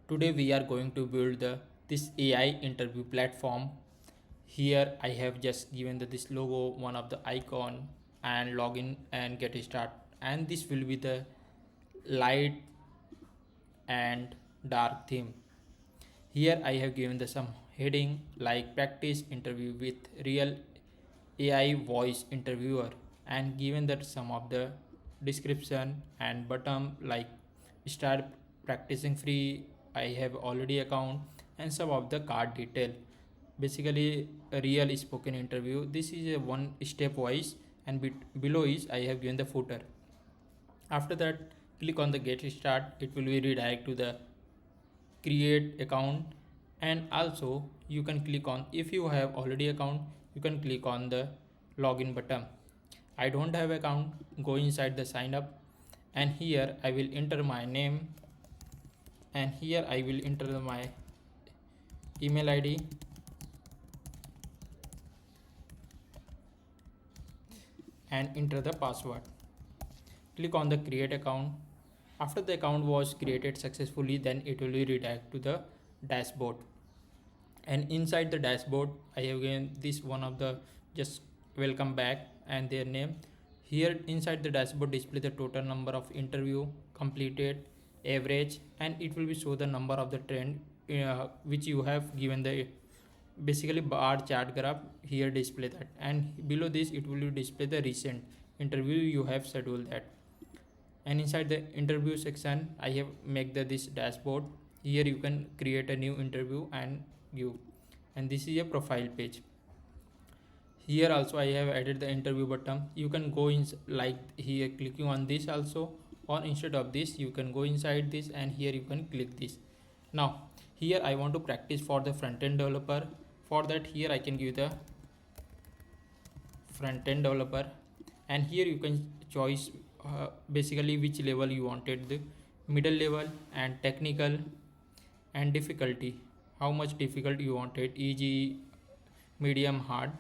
Today we are going to build this AI interview platform. Here I have just given this logo, one of the icon, and login and get start. And this will be the light and dark theme. Here I have given some heading like practice interview with real AI voice interviewer, and given that some of the description and bottom like start practicing free. I have already account and some of the card detail. Basically a real spoken interview. This is a one step wise, and below is I have given the footer. After that, click on the get start. It will be redirect to the create account, and also you can click on, if you have already account, you can click on the login button. I don't have account, go inside the sign up, and here I will enter my name, and here I will enter my email ID, and enter the password. Click on the create account. After the account was created successfully, then it will be redirect to the dashboard. And inside the dashboard I have given this one of the just welcome back and their name. Here inside the dashboard display the total number of interview completed, average, and it will be show the number of the trend which you have given the basically bar chart graph. Here display that, and below this it will display the recent interview you have scheduled that. And inside the interview section I have make this dashboard. Here you can create a new interview and give, and this is a profile page. Here also I have added the interview button. You can go in like here clicking on this also, or instead of this you can go inside this and here you can click this. Now here I want to practice for the front-end developer. For that here I can give the front-end developer, and here you can choose basically which level you wanted, the middle level and technical and difficulty, how much difficult you wanted, easy, medium, hard.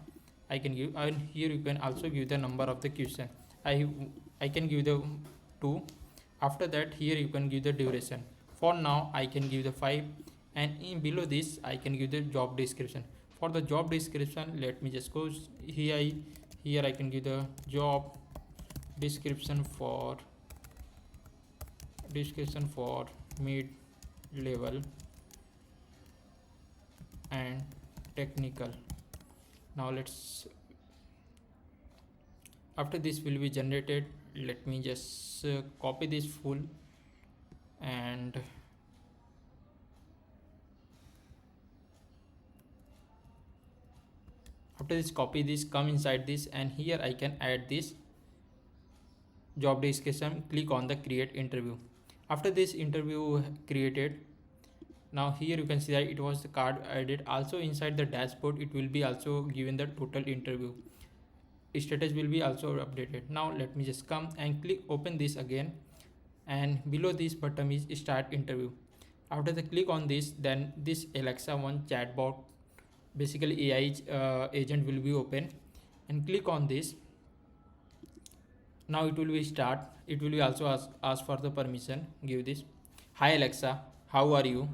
I can give, and here you can also give the number of the question. I can give the 2. After that here you can give the duration. For now I can give the 5, and in below this I can give the job description. For the job description, let me just go here I can give the job description for mid level and technical. Now let's, after this will be generated, let me just copy this full, and after this copy this, come inside this, and here I can add this job description. Click on the create interview. After this interview created, now here you can see that it was the card added. Also inside the dashboard it will be also given the total interview status will be also updated. Now let me just come and click open this again, and below this button is start interview. After the click on this, then this Alexa one chatbot, basically AI agent will be open, and click on this. Now it will be start. It will be also ask for the permission. Give this, hi Alexa, how are you?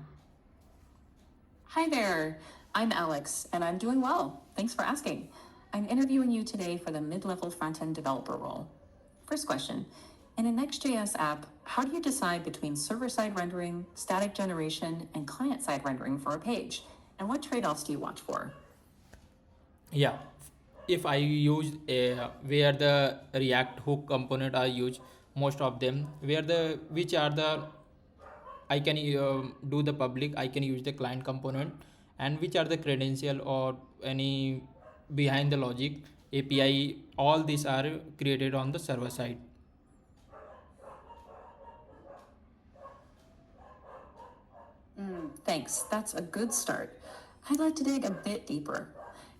Hi there, I'm Alex, and I'm doing well. Thanks for asking. I'm interviewing you today for the mid-level front-end developer role. First question, in a Next.js app, how do you decide between server-side rendering, static generation, and client-side rendering for a page? And what trade-offs do you watch for? Yeah, if I use where the React hook component are used, most of them, where the which are the I can do the public, I can use the client component, and which are the credential or any behind the logic API, all these are created on the server side. Thanks, that's a good start. I'd like to dig a bit deeper.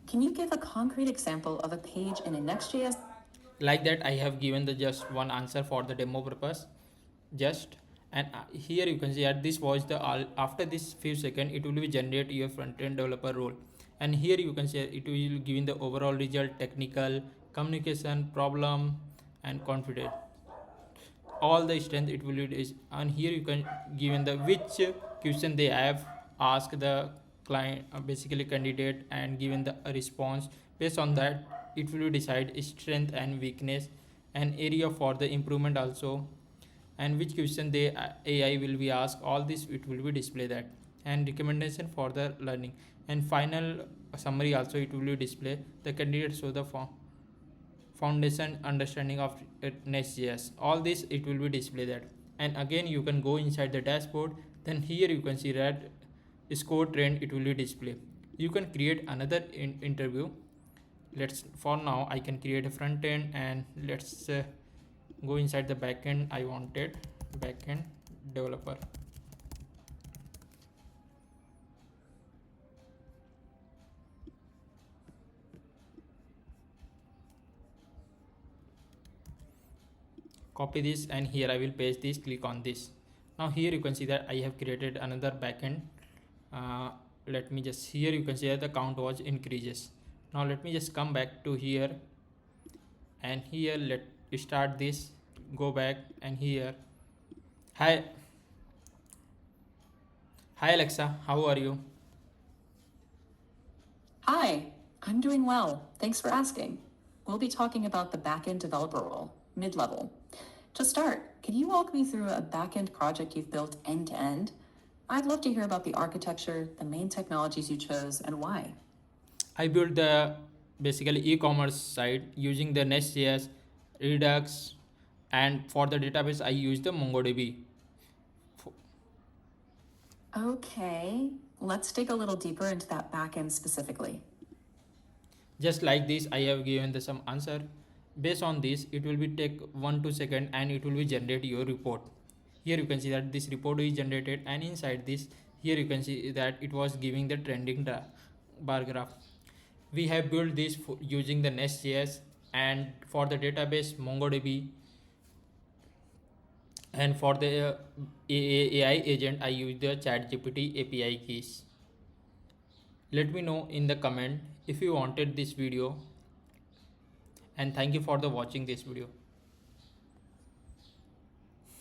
Can you give a concrete example of a page in a Next.js? Like that I have given the just one answer for the demo purpose, just, and here you can see that this was the after this few seconds it will be generate your front-end developer role, and here you can see it will give the overall result, technical, communication, problem, and confident. all the strength it will be is, and here you can given the which question they have asked the client, basically candidate, and given the response. Based on that it will decide strength and weakness and area for the improvement also, and which question they AI will be asked, all this it will be display that, and recommendation for the learning, and final summary also it will be display the candidate show the foundation understanding of Next.js. All this it will be display that, and again you can go inside the dashboard. Then here you can see that score trend it will be display. You can create another interview. Let's for now I can create a front end, and let's go inside the backend. I wanted backend developer. Copy this, and here I will paste this, click on this. Now here you can see that I have created another backend. Let me just, here you can see that the count was increases. Now let me just come back to here, and here let start this, go back, and here hi Alexa, how are you? Hi, I'm doing well. Thanks for asking. We'll be talking about the backend developer role, mid-level. To start, can you walk me through a backend project you've built end to end? I'd love to hear about the architecture, the main technologies you chose, and why. I built the basically e-commerce site using the Next.js, Redux, and for the database I use the MongoDB. Okay, let's dig a little deeper into that backend specifically. Just like this I have given the some answer. Based on this it will be take 1-2 seconds, and it will be generate your report. Here you can see that this report is generated, and inside this here you can see that it was giving the trending bar graph. We have built this using the Next.js, and for the database MongoDB, and for the AI agent I use the ChatGPT API keys. Let me know in the comment if you wanted this video, and thank you for the watching this video.